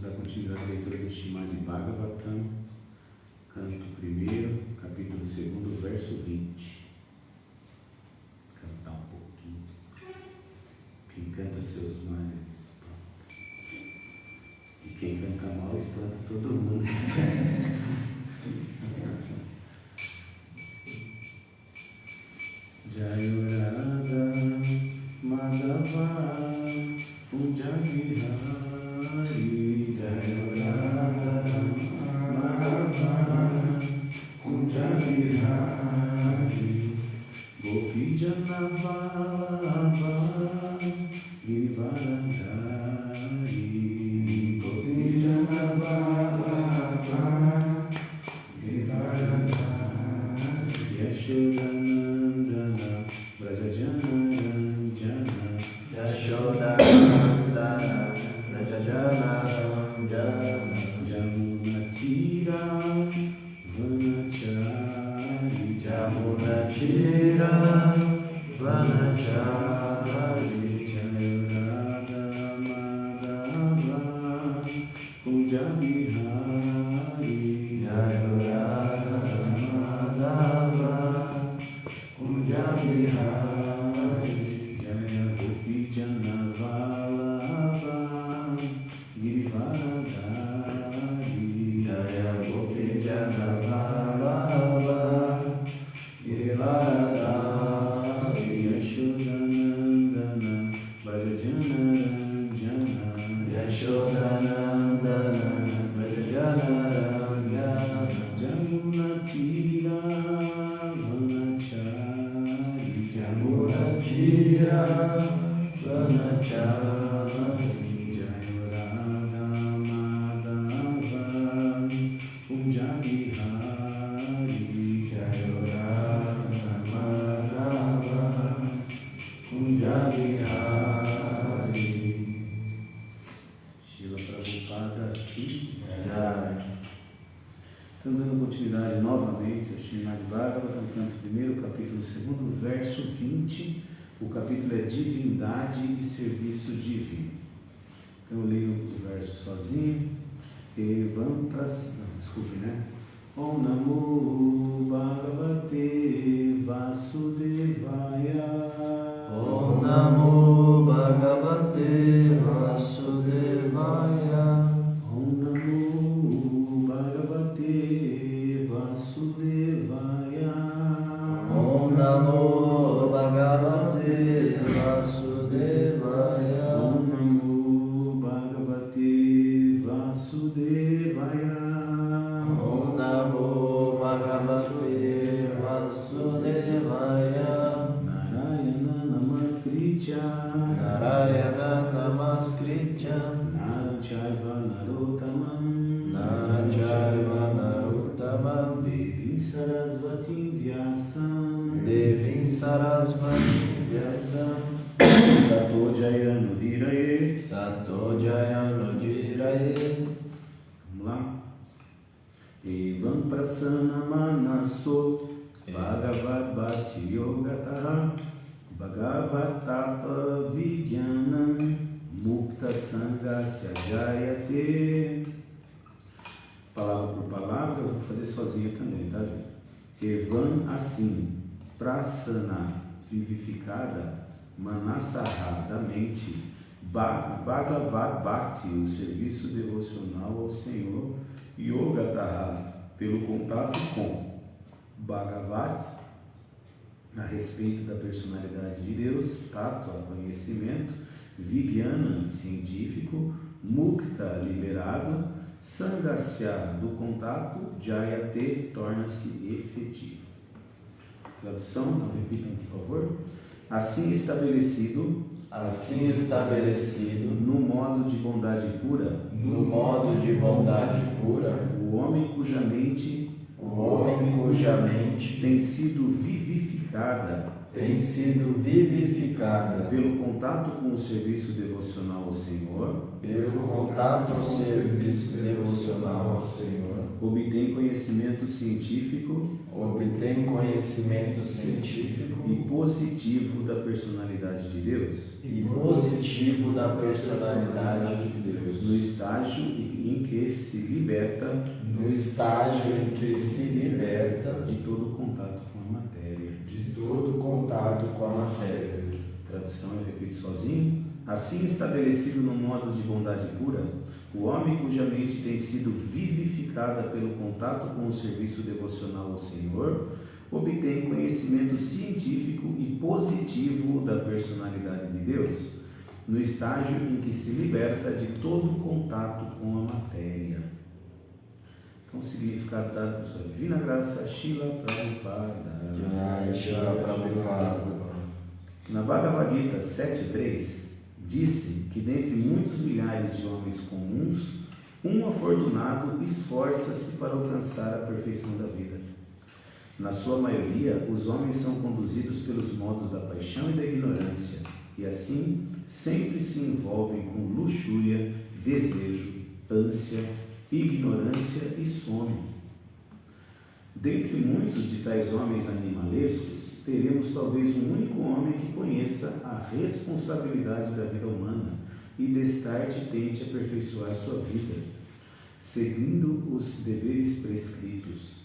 Vamos dar continuidade à leitura do Srimad Bhagavatam, canto 1º, capítulo 2, verso 20. Cantar um pouquinho. Quem canta seus males espanta. E quem canta mal espanta todo mundo. Jayurada Madhava Kunjabihari Jayurada Madhava Kunjabihari Gopi Janavalabha Givaradhari Gopi Janavalabha Givaradhari Yashodanandana Brajajanandana Yashodanandana Brajajanandana Jamunatira Vanachari Jamunatira Vanachari Jayurada Madhava Kunjabihari Jayurada Madhava Kunjabihari Jaya Gopi Janavalabha Girivaradhari Jaya Gopi Janavalabha Girivaradhari Yashodanandana Brajajanandana Yashodanandana Brajajanandana Jamunatira Vanachari Jamunatira Vanachari Jayurada Madhava Kunjabihari Jayurada Madhava Kunjabihari. Shila Prabhupada aqui. Então, dando continuidade novamente ao Srimad Bhagavatam, canto 1º, capítulo 2, verso 20. O capítulo é Divindade e Serviço Divino. Então, eu leio o verso sozinho. Evam Prasana, desculpe, né? Om Namo Bhagavate Vasudevaya. Om Namo Bhagavate Vasudevaya. Om Namo Bhagavate Vasudevaya. Om Namo Bhagavate Vasudevaya. Om Namo Bhagavate Vasudevaya. Om Namo Bhagavate Vasudevaya. Narayana Namaskritya Narayana Namaskritya Narachaiva Narottamam Narachaiva Narottamam Devim Sarasvatim Vyasam Devim Sarasvati Vyasam Tato Jayanu Dirayet. Tato Jayanu Jirayet. Vamos lá. Evam Prasana Manaso Bhagavad Bhakti Yogataha Bhagavad Tata Vijnanam Mukta Sangasya Jayate. Palavra por palavra, eu vou fazer sozinha também, tá, gente? Evam assim, Prasana, vivificada, Manasaha, da mente, Bhagavad Bhakti, o serviço devocional ao Senhor, Yogataha, pelo contato com Bhagavat, a respeito da personalidade de Deus, Tattva, conhecimento, Vijnana, científico, Mukta, liberado, Sangasya, do contato, Jayate, torna-se efetivo. Tradução, então repitam, por favor. Assim estabelecido, no modo de bondade pura, o homem cuja mente tem sido vivificada pelo contato com o serviço devocional ao Senhor, contato ao serviço devocional ao Senhor. Obtém conhecimento científico Obtém conhecimento científico e positivo da personalidade de Deus, e positivo da personalidade de Deus, no estágio em que se liberta no estágio em que se liberta de todo contato com a matéria. de todo contato com a matéria. Tradução, eu repito sozinho. Assim estabelecido no modo de bondade pura, o homem cuja mente tem sido vivificada pelo contato com o serviço devocional ao Senhor, obtém conhecimento científico e positivo da personalidade de Deus, no estágio em que se liberta de todo contato com a matéria. Então, o significado dado por sua divina graça, Srila Prabhupada. Jai Shila Prabhupada. Na Bhagavad Gita 7.3, disse que dentre muitos milhares de homens comuns, um afortunado esforça-se para alcançar a perfeição da vida. Na sua maioria, os homens são conduzidos pelos modos da paixão e da ignorância, e assim sempre se envolvem com luxúria, desejo, ânsia, ignorância e sono. Dentre muitos de tais homens animalescos, teremos talvez um único homem que conheça a responsabilidade da vida humana e destarte e tente aperfeiçoar sua vida, seguindo os deveres prescritos.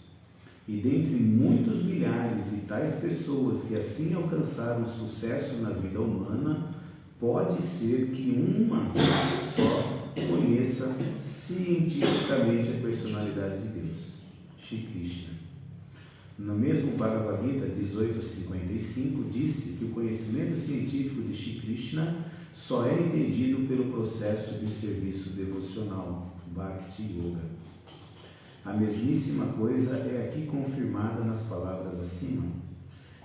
E dentre muitos milhares de tais pessoas que assim alcançaram sucesso na vida humana, pode ser que uma só conheça cientificamente a personalidade de Deus, Shri Krishna. No mesmo Bhagavad Gita 18.55, disse que o conhecimento científico de Shri Krishna só é entendido pelo processo de serviço devocional, Bhakti Yoga. A mesmíssima coisa é aqui confirmada nas palavras acima.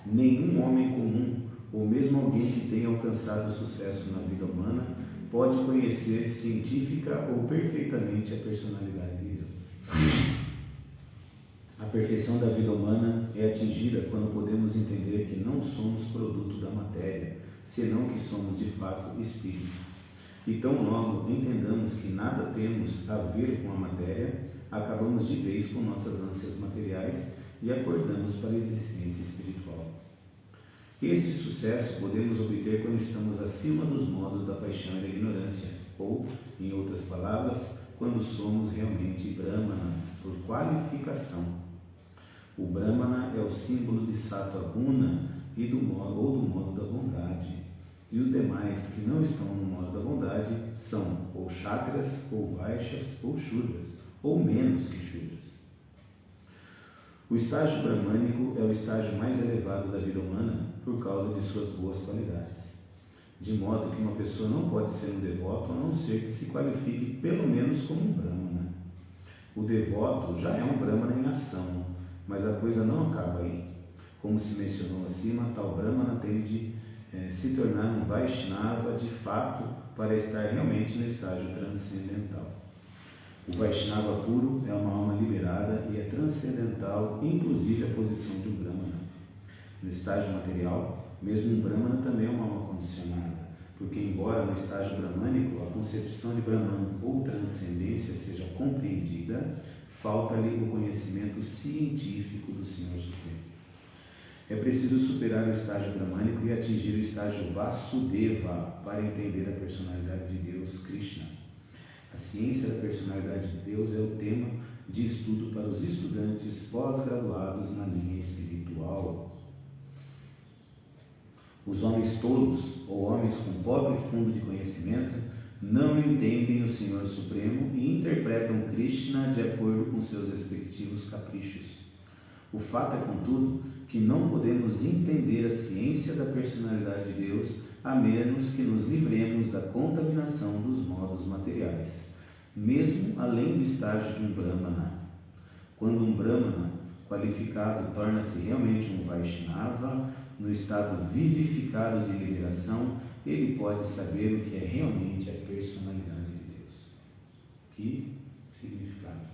Nenhum homem comum, ou mesmo alguém que tenha alcançado sucesso na vida humana, pode conhecer científica ou perfeitamente a personalidade de Deus. A perfeição da vida humana é atingida quando podemos entender que não somos produto da matéria, senão que somos de fato espírito. E tão logo entendamos que nada temos a ver com a matéria, acabamos de vez com nossas ânsias materiais e acordamos para a existência espiritual. Este sucesso podemos obter quando estamos acima dos modos da paixão e da ignorância, ou, em outras palavras, quando somos realmente brahmanas, por qualificação. O Brahmana é o símbolo de Sattva Guna e do modo da bondade. E os demais que não estão no modo da bondade são ou Kshatras, ou Vaishyas, ou Shudras, ou menos que Shudras. O estágio brahmânico é o estágio mais elevado da vida humana por causa de suas boas qualidades. De modo que uma pessoa não pode ser um devoto a não ser que se qualifique pelo menos como um Brahmana. O devoto já é um Brahmana em ação, mas a coisa não acaba aí. Como se mencionou acima, tal Brahmana tem de se tornar um Vaishnava de fato para estar realmente no estágio transcendental. O Vaishnava puro é uma alma liberada e é transcendental, inclusive a posição de um Brahmana. No estágio material, mesmo um Brahmana também é uma alma condicionada, porque embora no estágio brahmânico a concepção de Brahman ou transcendência seja compreendida, falta-lhe o conhecimento científico do Senhor Supremo. É preciso superar o estágio brahmânico e atingir o estágio Vasudeva para entender a personalidade de Deus, Krishna. A ciência da personalidade de Deus é o tema de estudo para os estudantes pós-graduados na linha espiritual. Os homens tolos, ou homens com pobre fundo de conhecimento, não entendem o Senhor Supremo e interpretam Krishna de acordo com seus respectivos caprichos. O fato é, contudo, que não podemos entender a ciência da personalidade de Deus a menos que nos livremos da contaminação dos modos materiais, mesmo além do estágio de um Brahmana. Quando um Brahmana qualificado torna-se realmente um Vaishnava, no estado vivificado de liberação, ele pode saber o que é realmente a personalidade de Deus. Que significado?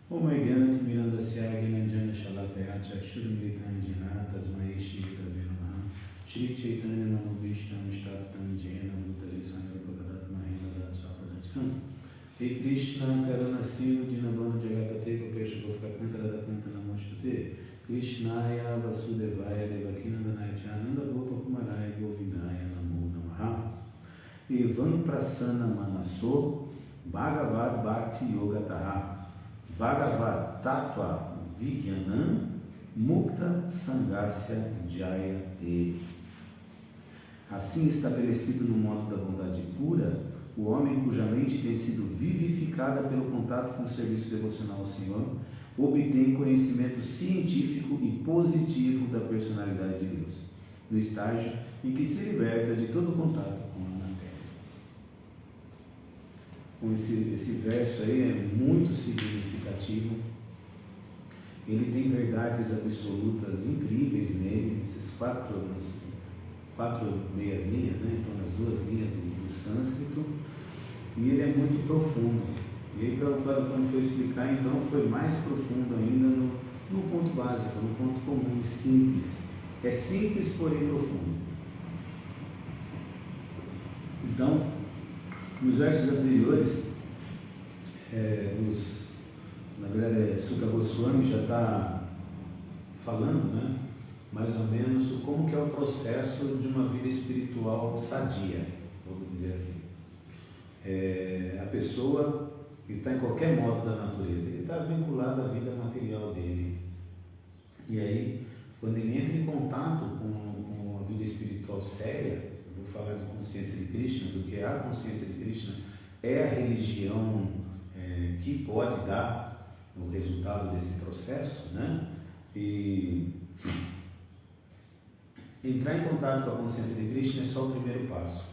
Om Jnana Mirandasya Gnanjana Shalakaya Chakshurmritam Jnana Tasmai Shri Gurave Namaha Shri Chaitanya Namo Vishnu Ishtatam Jena Bhutale Sangha Bhagadat Mahela E Krishna Karanasiva Dinabano Jagapate Kopesha Gopakantara Kanta Namostute Krishnaya Vasudevaya Devakinandanaya Chananda Gopa Kumaraya Govindaya Namo Namaha Evan Prasana Manaso Bhagavad Bhakti Yogataha Bhagavad Tattva Vigyanam Mukta Sangasya Jayate. Assim estabelecido no modo da bondade pura, o homem cuja mente tem sido vivificada pelo contato com o serviço devocional ao Senhor, obtém conhecimento científico e positivo da personalidade de Deus, no estágio em que se liberta de todo contato com a matéria. Então, esse verso aí é muito significativo. Ele tem verdades absolutas incríveis nele, esses quatro meias linhas, né? Então, as duas linhas do sânscrito, e ele é muito profundo. E aí, quando foi explicar, então, foi mais profundo ainda no ponto básico, no ponto comum, simples. É simples, porém profundo. Então, nos versos anteriores, na verdade, Sutta Goswami já está falando, né, mais ou menos como que é o processo de uma vida espiritual sadia, vamos dizer assim. A pessoa que está em qualquer modo da natureza, ele está vinculado à vida material dele. E aí, quando ele entra em contato com a vida espiritual séria, eu vou falar de consciência de Krishna, porque a consciência de Krishna é a religião que pode dar o resultado desse processo, né? E entrar em contato com a consciência de Krishna é só o primeiro passo,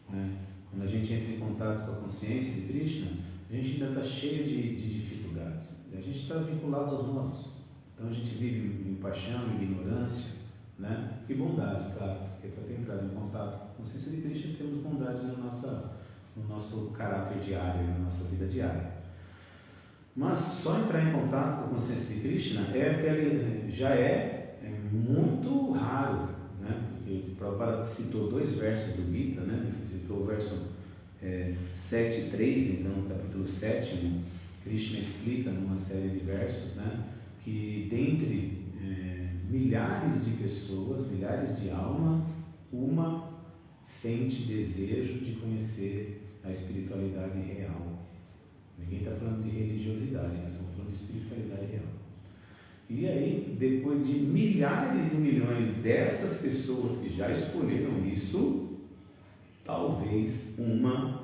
né? Quando a gente entra em contato com a consciência de Krishna, a gente ainda está cheio de dificuldades. A gente está vinculado aos modos. Então a gente vive em paixão, em ignorância, né? E bondade, claro, porque para ter entrado em contato com a consciência de Krishna, temos bondade no nosso caráter diário, na nossa vida diária. Mas só entrar em contato com a consciência de Krishna já é muito raro, né? Porque o Prabhupada citou 2 versos do Gita, né? Ele citou o verso 7.3, então no capítulo 7, Krishna explica numa série de versos, né, que dentre milhares de pessoas, milhares de almas, uma sente desejo de conhecer a espiritualidade real. Ninguém está falando de religiosidade, nós estamos falando de espiritualidade real. E aí, depois de milhares e milhões dessas pessoas que já escolheram isso, talvez uma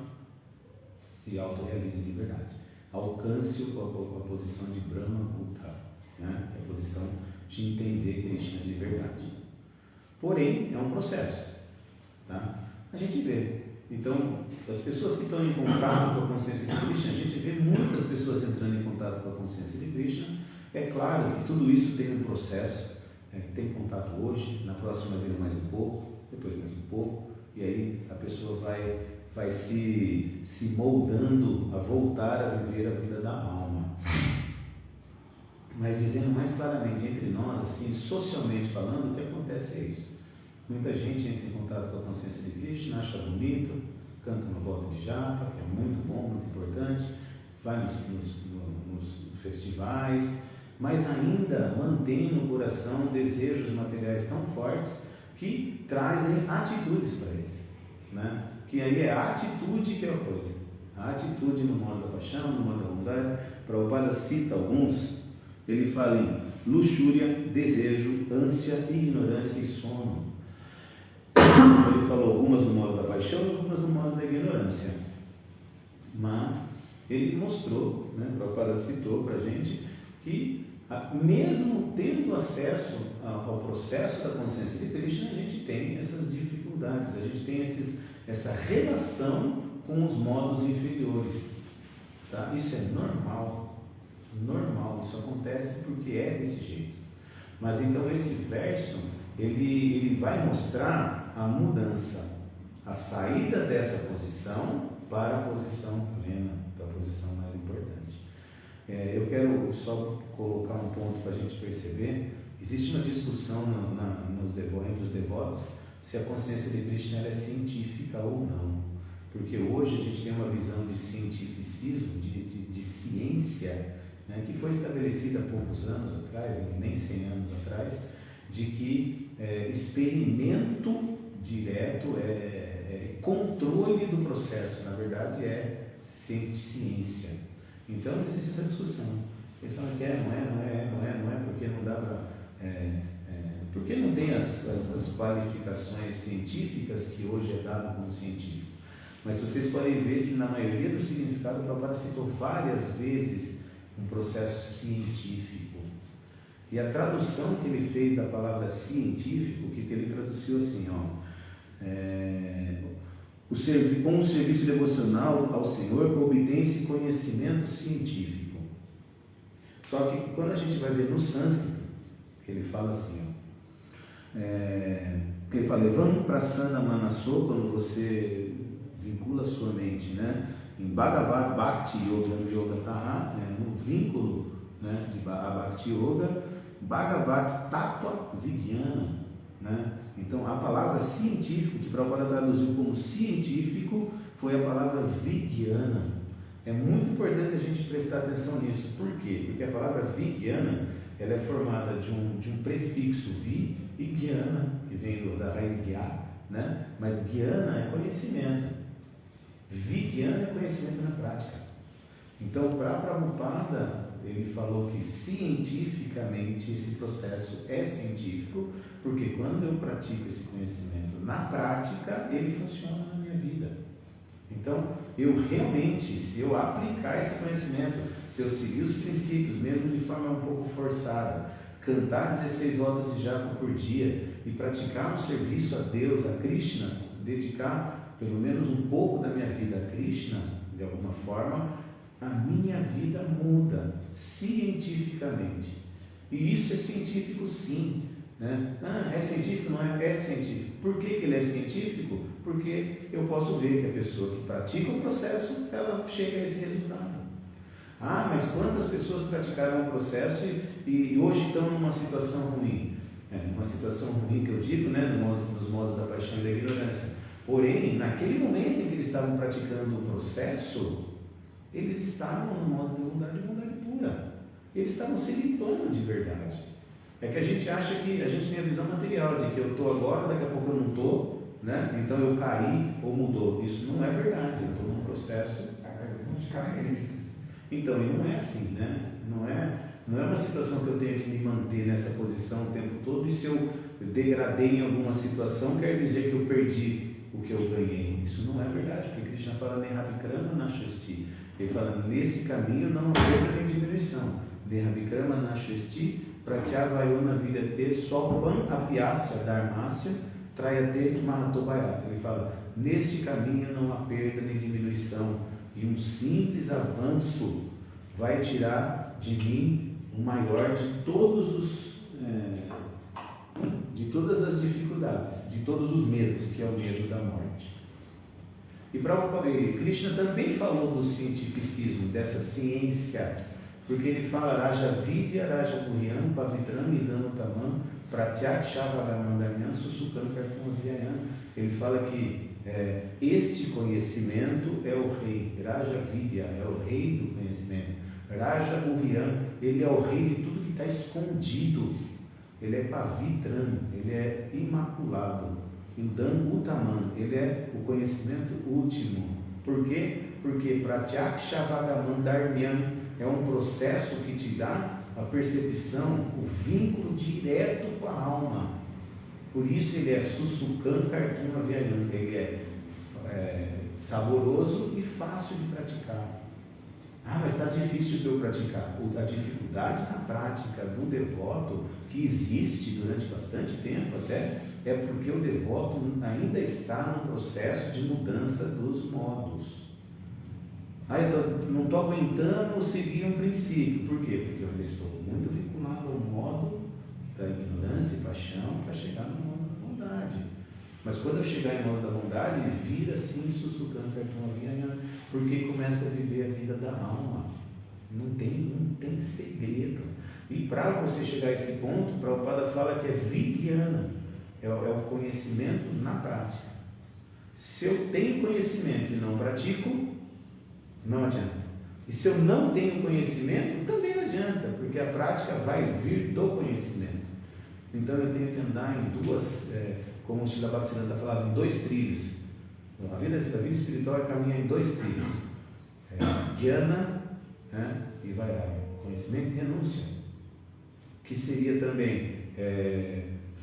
se autorrealize de verdade, alcance a posição de Brahma Bhuta, né? Que é a posição de entender Krishna de verdade. Porém, é um processo, tá? A gente vê. Então, as pessoas que estão em contato com a consciência de Krishna, a gente vê muitas pessoas entrando em contato com a consciência de Krishna. É claro que tudo isso tem um processo, tem contato hoje, na próxima vida mais um pouco, depois mais um pouco, e aí a pessoa vai se moldando a voltar a viver a vida da alma. Mas dizendo mais claramente entre nós, assim, socialmente falando, o que acontece é isso. Muita gente entra em contato com a consciência de Krishna, acha bonito, canta uma volta de japa, que é muito bom, muito importante, vai nos festivais, mas ainda mantém no coração desejos materiais tão fortes que trazem atitudes para eles, né? Que aí é a atitude que é a coisa. A atitude no modo da paixão, no modo da bondade. Prabhupada cita alguns, ele fala em luxúria, desejo, ânsia, ignorância e sono. Ele falou algumas no modo da paixão e algumas no modo da ignorância. Mas ele mostrou, né, Prabhupada citou para a gente, que mesmo tendo acesso ao processo da consciência de Krishna, a gente tem essas dificuldades, a gente tem essa relação com os modos inferiores, tá? Isso é normal, isso acontece porque é desse jeito. Mas então esse verso, ele vai mostrar a mudança, a saída dessa posição para a posição plena, para a posição mais importante. Eu quero só colocar um ponto para a gente perceber. Existe uma discussão entre os devotos se a consciência de Krishna é científica ou não, porque hoje hoje a gente tem uma visão de cientificismo, de ciência, né, que foi estabelecida há poucos anos atrás, nem 100 anos atrás, de que experimento direto controle do processo, na verdade é ciência. Então existe essa discussão. Eles falam que não é, porque não dá para... porque não tem as qualificações científicas que hoje é dado como científico. Mas vocês podem ver que na maioria do significado, o Prabhupada citou várias vezes um processo científico. E a tradução que ele fez da palavra científico, que ele traduziu assim, com o serviço devocional ao Senhor, obtém-se conhecimento científico. Só que quando a gente vai ver no sânscrito, que ele fala assim, que ele fala, vamos para Sana Manaso, quando você vincula a sua mente, né, em Bhagavad Bhakti Yoga Taha, no vínculo, né, de Bhakti Yoga, Bhagavad Tattva Vigyana, né? Então a palavra científico, que Prabhupada traduziu como científico, foi a palavra Vigyana. É muito importante a gente prestar atenção nisso. Por quê? Porque a palavra Vigyana, ela é formada de um prefixo vi e Gyana, que vem da raiz Gya, né? Mas Gyana é conhecimento. Vigyana é conhecimento na prática. Então, para Prabhupada, ele falou que cientificamente esse processo é científico, porque quando eu pratico esse conhecimento na prática, ele funciona na minha vida. Então, eu realmente, se eu aplicar esse conhecimento, se eu seguir os princípios, mesmo de forma um pouco forçada, cantar 16 voltas de japa por dia e praticar um serviço a Deus, a Krishna, dedicar pelo menos um pouco da minha vida a Krishna, de alguma forma, a minha vida muda cientificamente. E isso é científico, sim, né? É científico? Não é? É científico. Por que ele é científico? Porque eu posso ver que a pessoa que pratica o processo, ela chega a esse resultado. Mas quantas pessoas praticaram o processo e hoje estão numa situação ruim? Uma situação ruim que eu digo, né, nos modos da paixão e da ignorância. Porém, naquele momento em que eles estavam praticando o processo, eles estavam no modo de bondade pura. Eles estavam se limpando de verdade. É que a gente acha que a gente tem a visão material de que eu estou agora, daqui a pouco eu não estou, né? Então eu caí ou mudou. Isso não é verdade. Eu estou num processo. A visão de carreiristas. Então, e não é assim, né? Não é uma situação que eu tenho que me manter nessa posição o tempo todo, e se eu degradei em alguma situação, quer dizer que eu perdi o que eu ganhei. Isso não é verdade, porque Krishna fala Nehavikrama Nashasti. Ele fala, nesse caminho não há perda nem diminuição. Nehavikrama Nashasti Pratyavayona Vidyate Sopam Apyasya Dharmasya Trayate Mahatobayata. Ele fala, neste caminho não há perda nem diminuição, e um simples avanço vai tirar de mim o maior de todas as dificuldades, de todos os medos, que é o medo da morte. E Krishna também falou do cientificismo, dessa ciência, porque ele fala Raja Vidya, Raja Guhyam, Pavitram, Idam Tamam, Pratyak Shavaramandanyan, Susukam Kartam Avyayam. Ele fala que este conhecimento é o rei. Raja Vidya é o rei do conhecimento. Raja Guhyam, ele é o rei de tudo que está escondido. Ele é Pavitram, ele é imaculado. Idam Uttaman, ele é o conhecimento último. Por quê? Porque Pratyak Shavaramandanyan é um processo que te dá a percepção, o vínculo direto com a alma. Por isso ele é Susukam Kartum Avyayam, ele é saboroso e fácil de praticar. Mas está difícil de eu praticar. A dificuldade na prática do devoto, que existe durante bastante tempo até, é porque o devoto ainda está no processo de mudança dos modos. Eu não estou aguentando seguir um princípio. Por quê? Porque eu ainda estou muito vinculado ao modo da ignorância e paixão para chegar no modo da bondade. Mas quando eu chegar em modo da bondade, ele vira assim, Susukam Kartam Avyayam, porque começa a viver a vida da alma. Não tem segredo. E para você chegar a esse ponto, Prabhupada fala que é Vigyana, é o conhecimento na prática. Se eu tenho conhecimento e não pratico, não adianta. E se eu não tenho conhecimento, também não adianta, porque a prática vai vir do conhecimento. Então eu tenho que andar em duas, como o Srila Bhaktisiddhanta falava, em dois trilhos. A vida espiritual caminha em dois trilhos. Jnana, e Vairagya, conhecimento e renúncia. Que seria também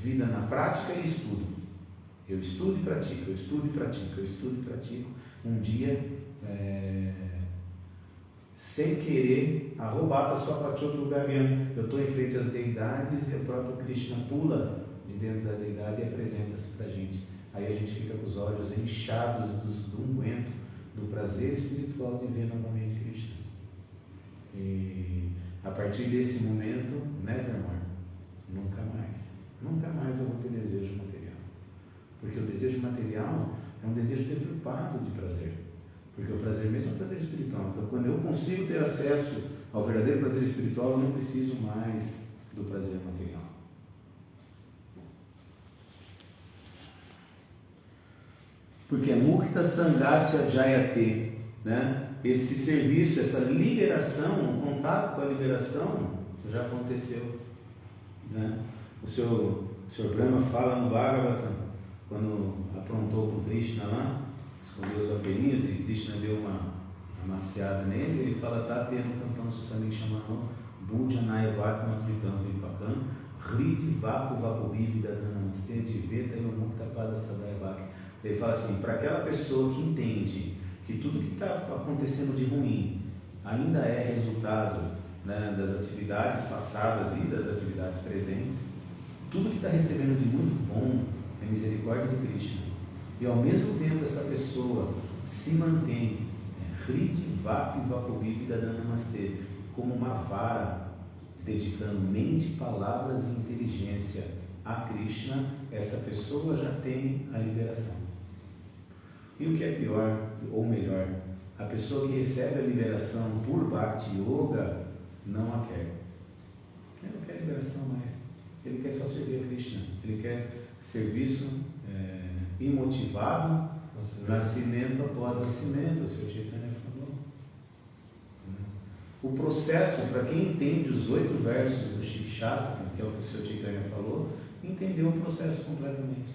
vida na prática e estudo. Eu estudo e pratico, eu estudo e pratico, eu estudo e pratico. Um dia, sem querer, arrobata sua pachotu gagan. Eu estou em frente às deidades e o próprio Krishna pula de dentro da deidade e apresenta-se para a gente. Aí a gente fica com os olhos inchados do unguento, do prazer espiritual de ver novamente Krishna. E a partir desse momento, nevermore, nunca mais eu vou ter desejo material. Porque o desejo material é um desejo deturpado de prazer. Porque o prazer mesmo é um prazer espiritual. Então, quando eu consigo ter acesso ao verdadeiro prazer espiritual, eu não preciso mais do prazer material. Porque é Mukta Sangasya Jayate, né? Esse serviço, essa liberação, o contato com a liberação já aconteceu, né? O Sr. Brahma fala no Bhagavatam, quando aprontou com Krishna lá, escondeu os vaqueirinhos e Krishna deu uma amaciada nele, ele fala, tá tendo cantando Susamik chamando Bhujanaya Vatma Kritam Vipakam Hridi Vapu Vapubi Vidadana Namaste Diveta e Mukta Pada Sadayavak. Ele fala assim, para aquela pessoa que entende que tudo que está acontecendo de ruim ainda é resultado, né, das atividades passadas e das atividades presentes, tudo que está recebendo de muito bom é misericórdia de Krishna. E ao mesmo tempo essa pessoa se mantém Hridi Vapi Vapubi Vidadana Namaste, como uma vara, dedicando mente, palavras e inteligência a Krishna, essa pessoa já tem a liberação. E o que é pior, ou melhor, a pessoa que recebe a liberação por Bhakti Yoga não a quer. Ele não quer liberação mais. Ele quer só servir a Krishna. Ele quer serviço imotivado, nascimento após nascimento, o Sr. Chaitanya falou. O processo, para quem entende os 8 versos do Shikshastra, que é o que o Sr. Chaitanya falou, entendeu o processo completamente.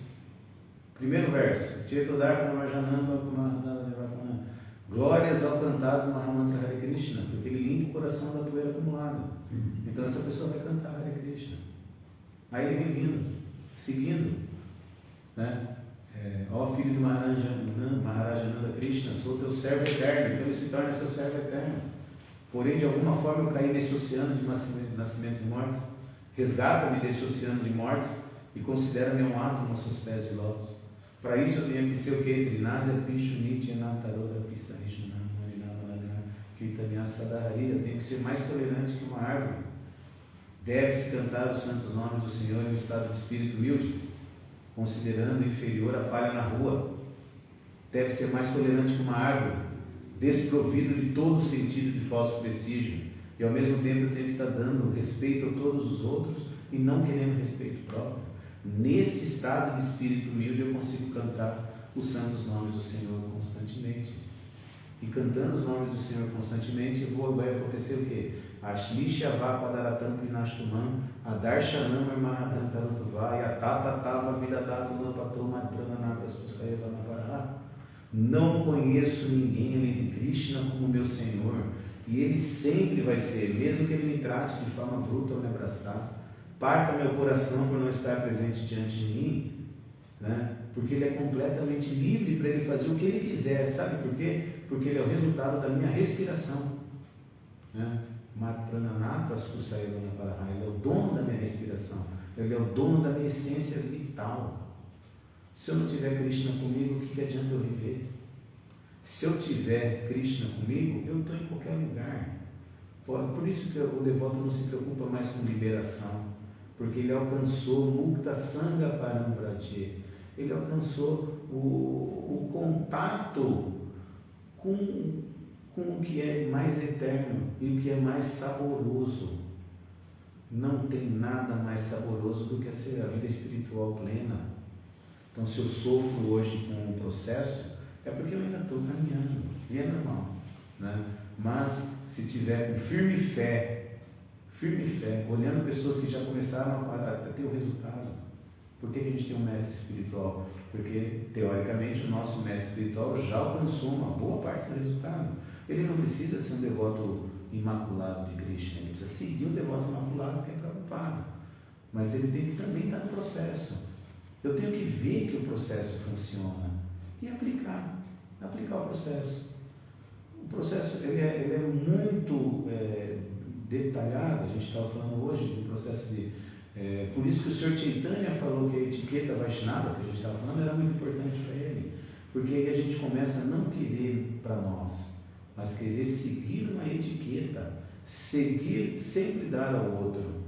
Primeiro verso, Chaitodharma Marjananda Mahadana, glórias ao cantado Mahamantra Hare Krishna, porque ele limpa o coração da poeira acumulada. Então essa pessoa vai cantar Hare Krishna. Aí ele vem vindo, seguindo, né? Ó filho de Maharajananda Krishna, sou teu servo eterno. Então ele se torna seu servo eterno. Porém, de alguma forma eu caí nesse oceano de nascimentos e mortes. Resgata-me desse oceano de mortes e considera-me um átomo aos seus pés de lótus. Para isso eu tenho que ser o que? Trinada, Pishu, Nitya, Nataroda, Pisarishna, Marinama, Kirtanya, Sadahari. Eu tenho que ser mais tolerante que uma árvore. Deve-se cantar os santos nomes do Senhor em um estado de espírito humilde, considerando inferior a palha na rua. Deve ser mais tolerante que uma árvore, desprovido de todo sentido de falso prestígio. E ao mesmo tempo eu tenho que estar dando respeito a todos os outros e não querendo respeito próprio. Nesse estado de espírito humilde eu consigo cantar os santos nomes do Senhor constantemente. E cantando os nomes do Senhor constantemente, vai acontecer o quê? Ashlisha Vapadaratam Pinashtumam, Adarshanam Mahadam Karutuvai, Atatatava Vidadato Nampatoma Prananatas Kusayeva Navaraha. Não conheço ninguém além de Krishna como meu Senhor, e Ele sempre vai ser, mesmo que Ele me trate de forma bruta ou me abraçar. Parta meu coração por não estar presente diante de mim, né? Porque Ele é completamente livre para Ele fazer o que Ele quiser. Sabe por quê? Porque Ele é o resultado da minha respiração, né? Ele é o dono da minha respiração, Ele é o dono da minha essência vital. Se eu não tiver Krishna comigo, o que adianta eu viver? Se eu tiver Krishna comigo, eu estou em qualquer lugar. Por isso que o devoto não se preocupa mais com liberação, porque ele alcançou Mukta Sangha Paramvrajye. Ele alcançou o contato com o que é mais eterno e o que é mais saboroso. Não tem nada mais saboroso do que a vida espiritual plena. Então, se eu sofro hoje com o processo, é porque eu ainda estou caminhando, e é normal, né? Mas se tiver com firme fé, olhando pessoas que já começaram a ter o resultado. Por que a gente tem um mestre espiritual? Porque, teoricamente, o nosso mestre espiritual já alcançou uma boa parte do resultado. Ele não precisa ser um devoto imaculado de Krishna, ele precisa seguir o devoto imaculado que é Prabhupada. Mas ele tem que também estar no processo. Eu tenho que ver que o processo funciona e aplicar o processo. O processo ele é muito detalhado. A gente estava falando hoje do processo de... por isso que o Sr. Chaitanya falou que a etiqueta Vaishnava que a gente estava falando era muito importante para ele. Porque aí a gente começa a não querer para nós, mas querer seguir uma etiqueta, seguir, sempre dar ao outro,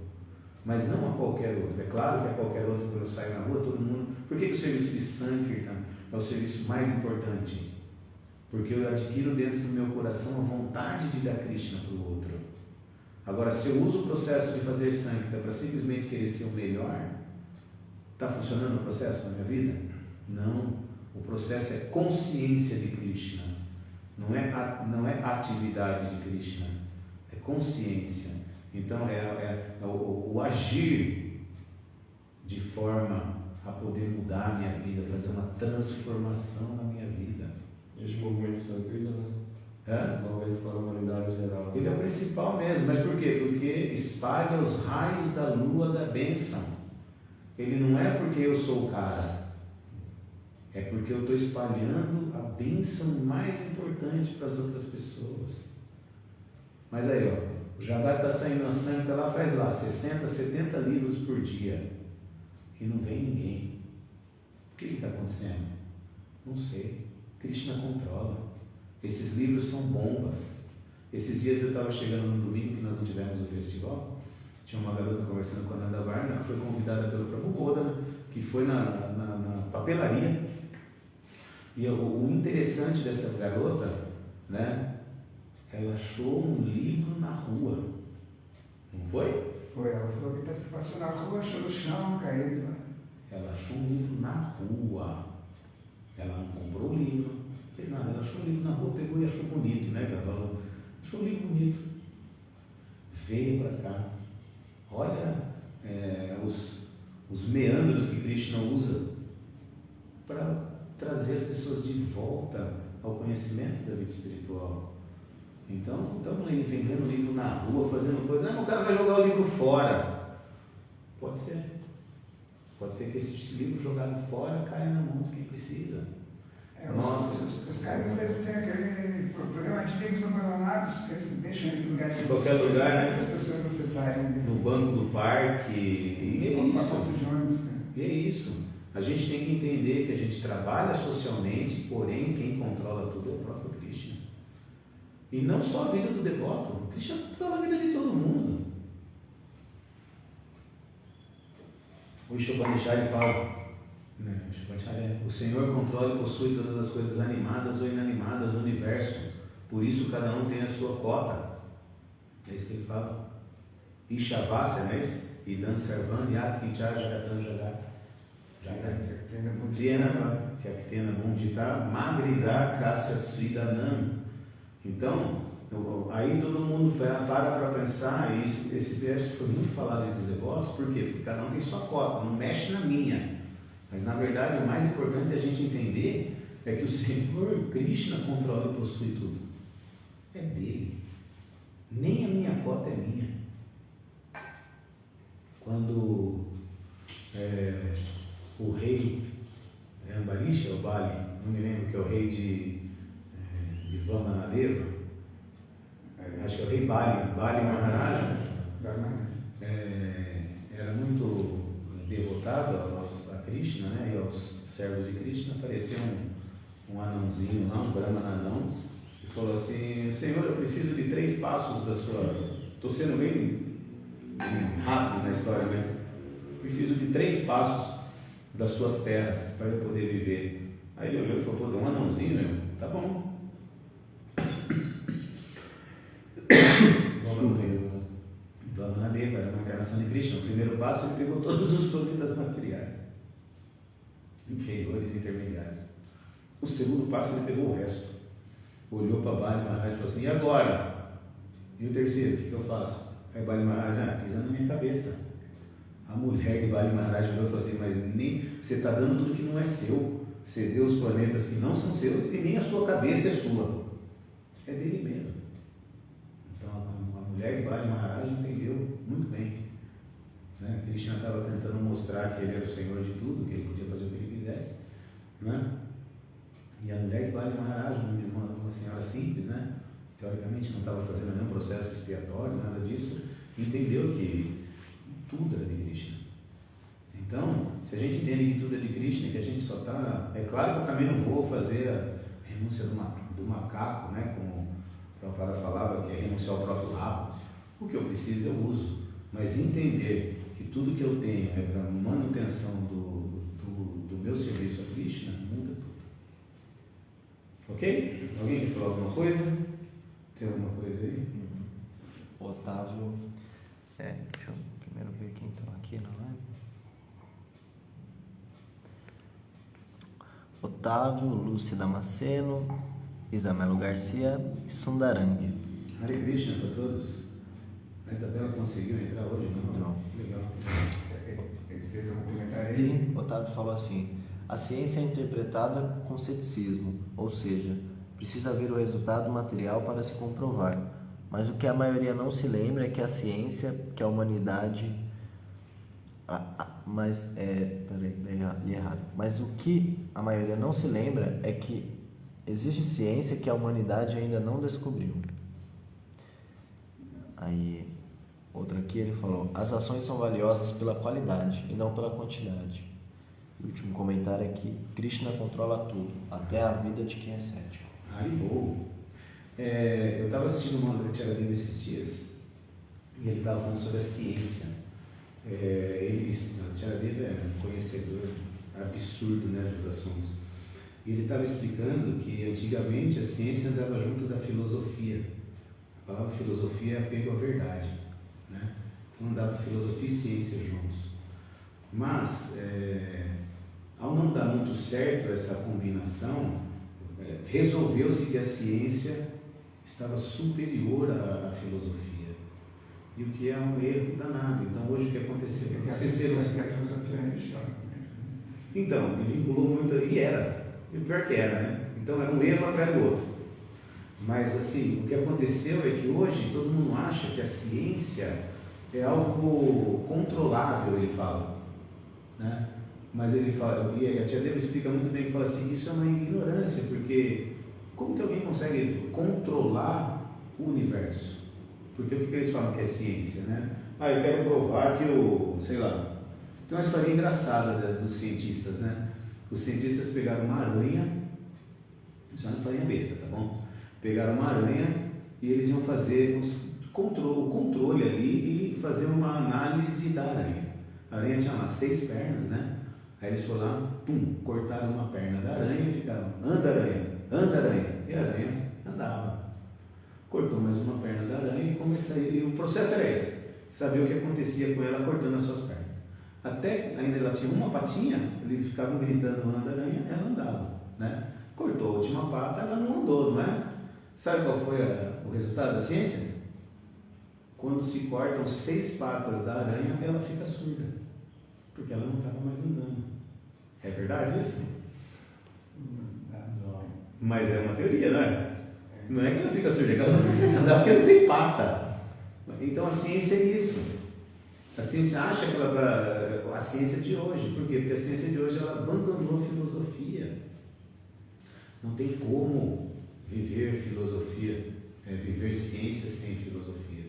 mas não a qualquer outro. É claro que a qualquer outro, quando eu saio na rua, todo mundo... Por que o serviço de Sankirtan é o serviço mais importante? Porque eu adquiro dentro do meu coração a vontade de dar Krishna para o outro. Agora, se eu uso o processo de fazer Sankirtan para simplesmente querer ser o melhor, está funcionando o processo na minha vida? Não. O processo é consciência de Krishna. Não é atividade de Krishna. É consciência. Então, é o agir de forma a poder mudar a minha vida, fazer uma transformação na minha vida. Esse movimento Sankirtan, né? Talvez para a humanidade geral. Ele é o principal mesmo, mas por quê? Porque espalha os raios da lua da bênção. Ele não é porque eu sou o cara, é porque eu estou espalhando a bênção mais importante para as outras pessoas. Mas aí, ó, o Jagat está saindo na Sankirtan lá, faz lá 60, 70 livros por dia e não vem ninguém. O que está acontecendo? Não sei. Krishna controla. Esses livros são bombas. Esses dias eu estava chegando no domingo que nós não tivemos o festival, tinha uma garota conversando com a Nanda Varna, que foi convidada pelo Prabhupada, né, que foi na papelaria. E o interessante dessa garota, né, ela achou um livro na rua. Não foi? Foi, ela falou que passou na rua, achou no chão, caído lá. Ela achou um livro na rua. Ela não comprou o livro, fez nada, ela achou o livro na rua, pegou e achou bonito, né? Ela falou, achou o livro bonito. Veio para cá. Olha os meandros que Krishna usa para trazer as pessoas de volta ao conhecimento da vida espiritual. Então, estamos aí vendendo livro na rua, fazendo coisa. O cara vai jogar o livro fora. Pode ser. Pode ser que esse livro jogado fora caia na mão de quem precisa. Nossa. Os caras às vezes têm aquele programa de livros abandonados que eles deixam em lugar de qualquer lugar, né? Para as pessoas acessarem. No banco do parque. E é isso. De ônibus, né? E é isso. A gente tem que entender que a gente trabalha socialmente, porém quem controla tudo é o próprio Krishna. E não só a vida do devoto. O Krishna controla a vida de todo mundo. O Ishopanishad fala, né? O Senhor controla e possui todas as coisas animadas ou inanimadas do universo. Por isso cada um tem a sua cota. É isso que ele fala. Ishavasya, não é isso? Idam Sarvan Yat Kincha Jagatan Jagat. Jagatena Kyaptena Mundita Magrida Kasya Svidanam. Então, aí todo mundo para pensar, e esse verso foi muito falado entre os devotos, por quê? Porque cada um tem sua cota, não mexe na minha. Mas na verdade o mais importante é a gente entender é que o Senhor Krishna controla e possui tudo. É dele. Nem a minha cota é minha. Quando o rei Ambarish, ou Bali, não me lembro que é o rei de Vamanadeva, acho que é o rei Bali Maharaja, era muito devotado a Krishna, né, e aos servos de Krishna. Apareceu um anãozinho lá, um Brahmana anão, e falou assim: Senhor, eu preciso de 3 passos da sua... Estou sendo bem rápido na história, mas preciso de 3 passos das suas terras para eu poder viver. Aí ele olhou e falou: pô, tem um anãozinho, meu, tá bom. Vamanadeva era uma encarnação de Krishna. O primeiro passo ele pegou todos os planetas materiais, enfeiou superiores, intermediários. O segundo passo ele pegou o resto. Olhou para Bali Maharaj e falou assim, e agora? E o terceiro, o que eu faço? Aí Bali Maharaj, pisa na minha cabeça. A mulher de Bali Maharaj olhou e falou assim, mas nem, você está dando tudo que não é seu. Você deu os planetas que não são seus e nem a sua cabeça é sua. É dele mesmo. Então a mulher de Bali Maharaj entendeu muito bem. Né? Krishna estava tentando mostrar que ele era o Senhor de tudo, que ele podia fazer o que ele quisesse. Né? E a mulher de Bali Maharaj, uma senhora simples, né? Teoricamente não estava fazendo nenhum processo expiatório, nada disso, entendeu que tudo era de Krishna. Então, se a gente entende que tudo é de Krishna, que a gente só está... É claro que eu também não vou fazer a renúncia do macaco, né? Como o Prabhupada falava, que é renunciar ao próprio rabo. O que eu preciso eu uso. Mas entender que tudo que eu tenho é para manutenção do meu serviço a Krishna, muda tudo. Ok? Alguém quer falar alguma coisa? Tem alguma coisa aí? Otávio. Deixa eu primeiro ver quem está aqui, não é? Otávio, Lúcia Damasceno, Isamelo Garcia e Sundarangue. Hare Krishna para todos. A Isabela conseguiu entrar hoje? Não. Legal. Ele fez algum comentário aí? Sim, Otávio falou assim: a ciência é interpretada com ceticismo, ou seja, precisa ver o resultado material para se comprovar. Mas o que a maioria não se lembra é que a ciência, que a humanidade... li errado. Mas o que a maioria não se lembra é que existe ciência que a humanidade ainda não descobriu. Aí, outro aqui ele falou: as ações são valiosas pela qualidade e não pela quantidade. O último comentário é que Krishna controla tudo, até a vida de quem é cético. Haribol. Eu estava assistindo o Mandra Charadeva esses dias e ele estava falando sobre a ciência. Charadeva é um conhecedor absurdo, né, dos assuntos. E ele estava explicando que antigamente a ciência andava junto da filosofia. A palavra filosofia é apego à verdade, né? Então andava filosofia e ciência juntos. Mas, ao não dar muito certo essa combinação, resolveu-se que a ciência estava superior à filosofia. E o que é um erro danado. Então, hoje o que aconteceu? A filosofia religiosa. Então, ele vinculou muito, e era. E o pior que era, né? Então, era um erro atrás do outro. Mas, assim, o que aconteceu é que hoje todo mundo acha que a ciência é algo controlável, ele fala, né? Mas ele fala, e a Tia Deva explica muito bem, que fala assim, isso é uma ignorância, porque como que alguém consegue controlar o universo? Porque o que eles falam que é ciência, né? Eu quero provar que sei lá, tem uma história engraçada dos cientistas, né? Os cientistas pegaram uma aranha, isso é uma historinha besta, tá bom? Pegaram uma aranha e eles iam fazer o controle ali e fazer uma análise da aranha. A aranha tinha lá 6 pernas, né? Aí eles foram lá, cortaram uma perna da aranha e ficaram, anda aranha, e a aranha andava. Cortou mais uma perna da aranha e começou, e o processo era esse, saber o que acontecia com ela cortando as suas pernas. Até ainda ela tinha uma patinha, eles ficavam gritando, anda aranha, ela andava, né? Cortou a última pata, ela não andou, não é? Sabe qual foi o resultado da ciência? Quando se cortam 6 patas da aranha, ela fica surda, porque ela não estava mais andando. É verdade isso? Não. Mas é uma teoria, não é? Não é que ela fica surda, ela não consegue andar porque não tem pata. Então a ciência é isso. A ciência acha que a ciência de hoje. Por quê? Porque a ciência de hoje ela abandonou a filosofia. Não tem como viver filosofia, viver ciência sem filosofia.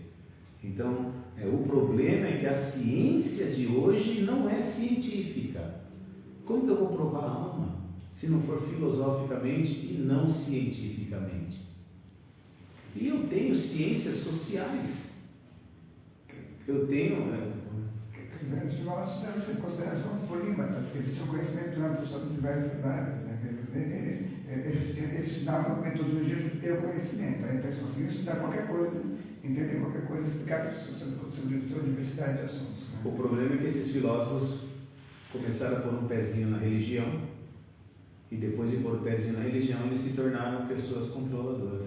Então, o problema é que a ciência de hoje não é científica. Como que eu vou provar a alma se não for filosoficamente e não cientificamente? E eu tenho ciências sociais. Eu tenho... Os filósofos eram ser considerados como polímatas, eles tinham conhecimento amplo sobre diversas áreas, né? Eles estudavam metodologia de ter o conhecimento, então eles conseguiam estudar qualquer coisa, entender qualquer coisa, explicar sobre a diversidade de assuntos. Né? O problema é que esses filósofos começaram a pôr um pezinho na religião e depois de pôr o pezinho na religião, eles se tornaram pessoas controladoras.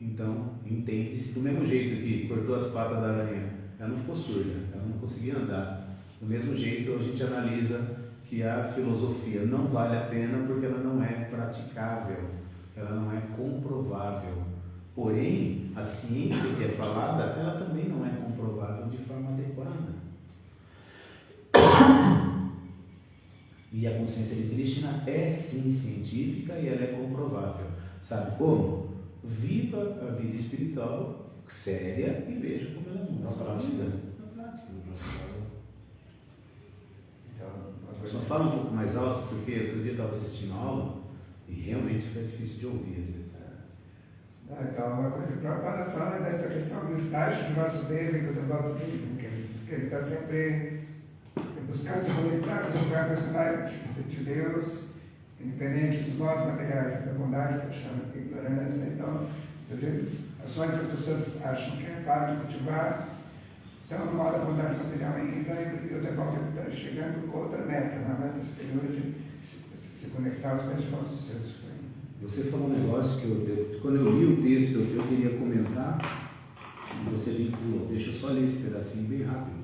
Então, entende-se do mesmo jeito que cortou as patas da aranha, ela não ficou surda, ela não conseguia andar. Do mesmo jeito, a gente analisa que a filosofia não vale a pena porque ela não é praticável, ela não é comprovável. Porém, a ciência que é falada, ela também não é comprovável de forma adequada. E a consciência de Krishna é sim científica e ela é comprovável. Sabe como? Viva a vida espiritual séria e veja como ela muda. Na prática. Na prática. Então, uma Só coisa. fala um pouco mais alto, porque outro dia eu estava assistindo a aula e realmente fica difícil de ouvir às vezes. Então, uma coisa que o Prabhupada fala é dessa questão do estágio do Vasudeva que o devoto vive, que ele está sempre buscando se conectar com o lugar personal de Deus, independente dos nós materiais, da bondade, paixão, da ignorância. Então, às vezes, ações que as pessoas acham que é válido cultivar, estão no modo da bondade material ainda, e o devoto está chegando a outra meta, na meta superior de se conectar aos pés de nossos seus. Você falou um negócio que quando eu li o texto eu queria comentar, e você vinculou. Deixa eu só ler esse pedacinho bem rápido.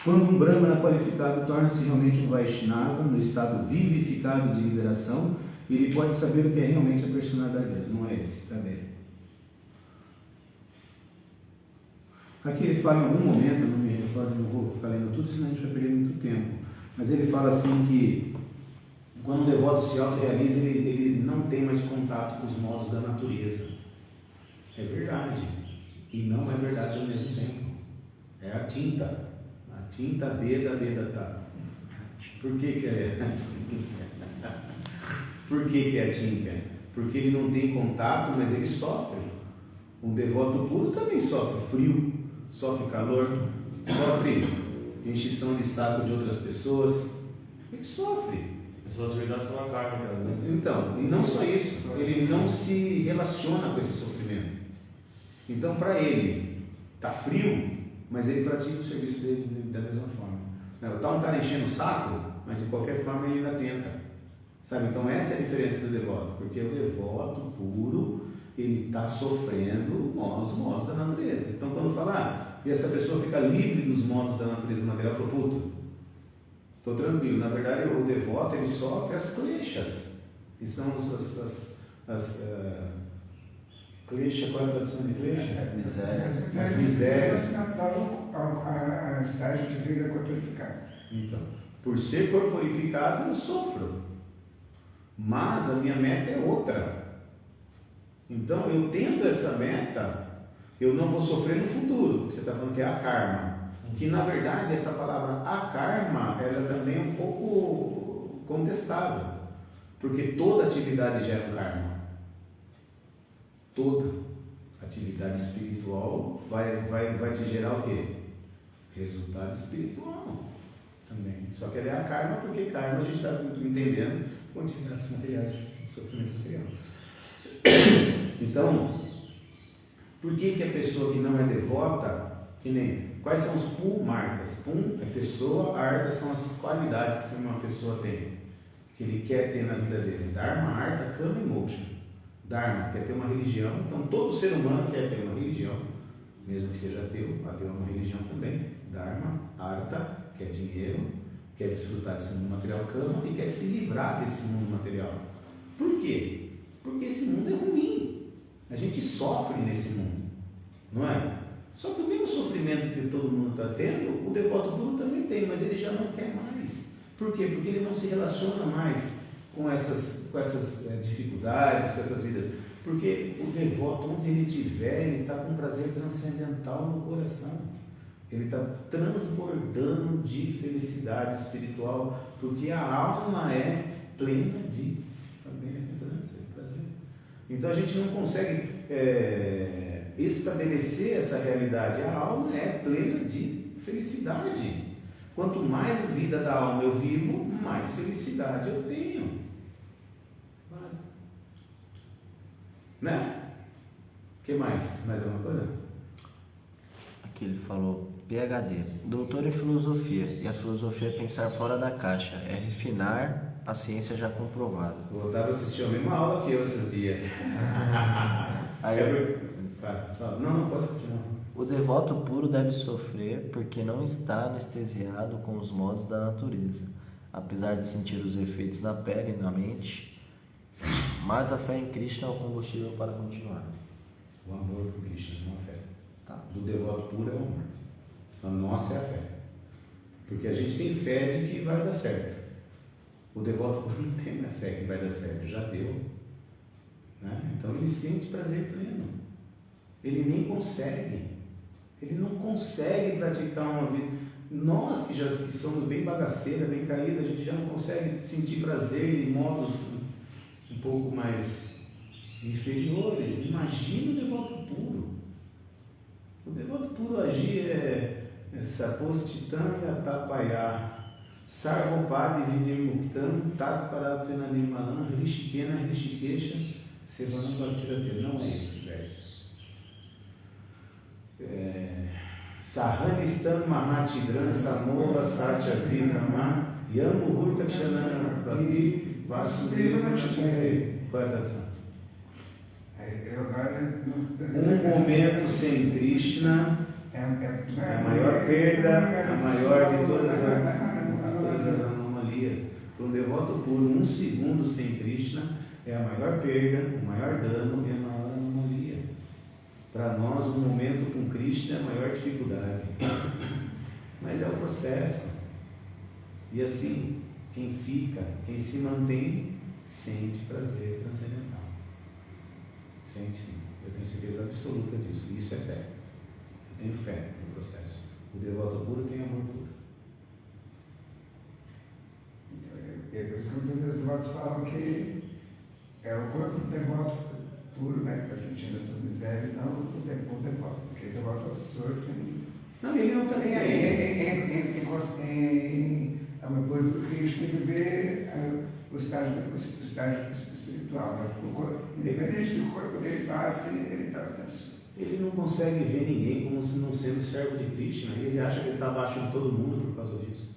Quando um Brahmana qualificado torna-se realmente um Vaishnava, no estado vivificado de liberação, ele pode saber o que é realmente a personalidade de Deus. Não é esse, tá bem? Aqui ele fala em algum momento, não me recordo, não vou ficar lendo tudo, senão a gente vai perder muito tempo. Mas ele fala assim que quando o devoto se autorrealiza, ele não tem mais contato com os modos da natureza. É verdade. E não é verdade ao mesmo tempo. É a tinta. A tinta beda tá. Por que é a tinta? Por que é a tinta? Porque ele não tem contato, mas ele sofre. Um devoto puro também sofre frio, sofre calor, sofre enchição de saco de outras pessoas. Ele sofre. Pessoas de verdade são akármicas, né? Então, e não só isso, ele não se relaciona com esse sofrimento. Então, para ele, tá frio, mas ele pratica o serviço dele da mesma forma. Está um cara enchendo o saco, mas de qualquer forma ele ainda tenta. Sabe? Então, essa é a diferença do devoto, porque o devoto puro, ele está sofrendo os modos da natureza. Então, quando falar, e essa pessoa fica livre dos modos da natureza material, fala, puto, estou tranquilo. Na verdade, o devoto ele sofre as kleshas, que são as klesha, qual é a tradução de klesha? Misérias. Misérias. A estágio de vida corporificada. Então, por ser corporificado, eu sofro, mas a minha meta é outra. Então, eu tendo essa meta, eu não vou sofrer no futuro, porque você está falando que é a karma. Que na verdade essa palavra akarma, ela também é um pouco contestável, porque toda atividade gera um karma. Toda atividade espiritual vai te gerar o quê? Resultado espiritual também. Só que ela é a karma, porque karma a gente está entendendo com atividades materiais, sofrimento material. Então, por que a pessoa que não é devota, que nem quais são os pum-martas? Pum é pessoa, arta são as qualidades que uma pessoa tem, que ele quer ter na vida dele. Dharma, arta, kama e moksha. Dharma quer ter uma religião, então todo ser humano quer ter uma religião, mesmo que seja ateu é uma religião também. Dharma, arta, quer dinheiro, quer desfrutar desse mundo material, kama, e quer se livrar desse mundo material. Por quê? Porque esse mundo é ruim. A gente sofre nesse mundo, não é? Só que o mesmo sofrimento que todo mundo está tendo, o devoto puro também tem, mas ele já não quer mais. Por quê? Porque ele não se relaciona mais com essas dificuldades, com essas vidas. Porque o devoto, onde ele estiver, ele está com um prazer transcendental no coração. Ele está transbordando de felicidade espiritual, porque a alma é plena de bem-aventurança, de prazer. Então a gente não consegue estabelecer essa realidade. A alma é plena de felicidade. Quanto mais vida da alma eu vivo, mais felicidade eu tenho. Né? O que mais? Mais alguma coisa? Aqui ele falou, PhD, doutor em filosofia, e a filosofia é pensar fora da caixa, é refinar a ciência já comprovada. O Otávio assistiu a mesma aula que eu esses dias. Não, pode continuar. O devoto puro deve sofrer porque não está anestesiado com os modos da natureza, apesar de sentir os efeitos na pele e na mente, mas a fé em Krishna é o combustível para continuar. O amor por Krishna, não a fé. Tá. Do devoto puro é o amor. A nossa é a fé. Porque a gente tem fé de que vai dar certo. O devoto puro não tem a fé que vai dar certo, já deu. Né? Então ele sente prazer pleno. Ele nem consegue. Ele não consegue praticar uma vida. Nós que somos bem bagaceiras, bem caídas, a gente já não consegue sentir prazer em modos um pouco mais inferiores. Imagina o devoto puro. O devoto puro agir é Sapostitam Yatapaya, Sarvopadi Vinirmuktam, Tatparatena Nirmalam, Rishikena Rishikesha, Sevanam Bhaktiratem. Não é esse verso. Sahanistam Mahatidran Samoha Satya Vinama Yamuhuta Kshanam Prapi Vasudeva Nachitare. Qual é a tradução? Um momento sem Krishna é a maior perda, a maior de todas as anomalias. Para um devoto puro, um segundo sem Krishna é a maior perda, o maior dano e a maior anomalia. Para nós, um momento com Krishna é a maior dificuldade. Mas é o processo. E assim, quem fica, quem se mantém, sente prazer transcendental. Sente sim. Eu tenho certeza absoluta disso. E isso é fé. Eu tenho fé no processo. O devoto puro tem amor puro. É por isso que muitas vezes os devotos falam que é o corpo do devoto puro, né, que está sentindo essas misérias, não o devoto, porque o devoto é absorto em... Não, ele não está nem aí. Em amor puro por Cristo, tem que ver o estágio espiritual. Né? Independente do que o corpo dele passe, ele está absorto. Ele não consegue ver ninguém como se não sendo servo de Krishna. Ele acha que ele está abaixo de todo mundo por causa disso.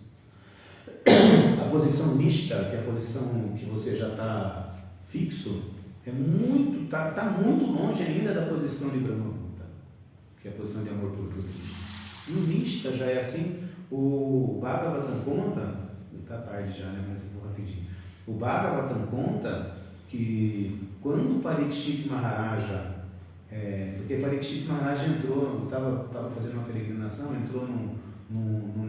A posição nishta, que é a posição que você já está fixo, está muito longe ainda da posição de Brahmabhuta, que é a posição de amor por Krishna. E o nishta já é assim. O Bhagavatam conta, está tarde já, né? Mas eu vou rapidinho. O Bhagavatam conta que quando Parikshit Maharaja, porque Parikshit Maharaja entrou, estava fazendo uma peregrinação, entrou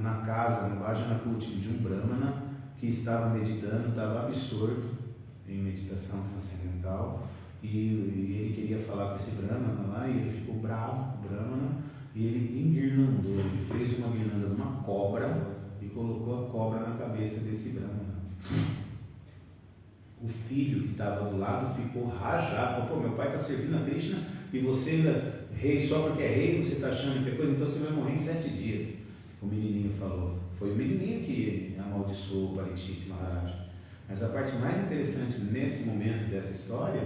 na casa, no Bhajanakuti de um Brahmana que estava meditando, estava absorto em meditação transcendental, e ele queria falar com esse Brahmana lá, e ele ficou bravo, o Brahmana, e ele enguirlandou, ele fez uma guirlanda de uma cobra e colocou a cobra na cabeça desse Brahmana. O filho que estava do lado ficou rajado, falou: pô, meu pai está servindo a Krishna e você ainda rei, só porque é rei, você está achando que é coisa, então você vai morrer em 7 dias. O menininho falou. Foi o menininho que amaldiçoou o Parikshit Maharaja. Mas a parte mais interessante nesse momento dessa história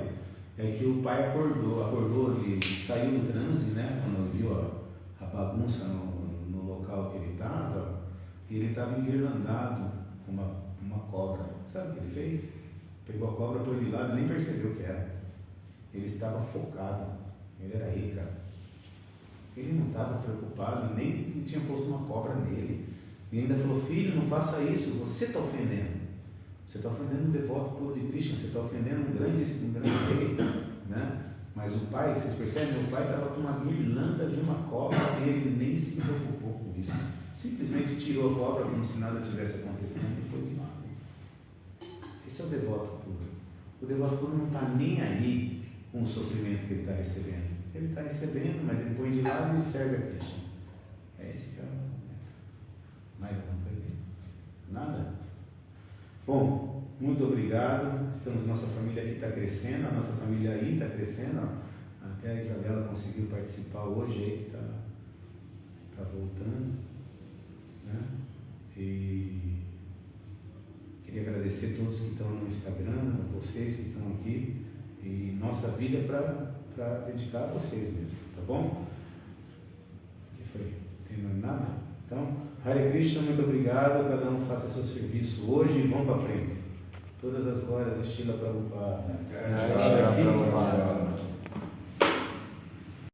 é que o pai acordou, ele saiu do transe, né, quando viu a bagunça no local que ele estava, e ele estava enguirlandado com uma cobra. Sabe o que ele fez? Pegou a cobra, pôs de lado e nem percebeu o que era. Ele estava focado, ele era rico. Ele não estava preocupado, nem tinha posto uma cobra nele. E ainda falou: filho, não faça isso, você está ofendendo. Você está ofendendo um devoto puro de Krishna, você está ofendendo um grande rei. Né? Mas o pai, vocês percebem, meu pai estava com uma guirlanda de uma cobra e ele nem se preocupou com isso. Simplesmente tirou a cobra como se nada tivesse acontecendo e foi de lado. Esse é o devoto puro. O devoto puro não está nem aí com o sofrimento que ele está recebendo. Ele está recebendo, mas ele põe de lado e serve a Krishna. É esse que é o momento. Mais alguma coisa? Nada? Bom, muito obrigado. Nossa família aqui está crescendo, a nossa família aí está crescendo. Até a Isabela conseguiu participar hoje aí, que está voltando. Né? E queria agradecer a todos que estão no Instagram, a vocês que estão aqui. E nossa vida é para dedicar a vocês mesmo, tá bom? O que foi? Tem mais nada? Então, Hare Krishna, muito obrigado, cada um faça seu serviço hoje e vamos para frente. Todas as glórias a Srila Prabhupada. Jai Shri Prabhupada.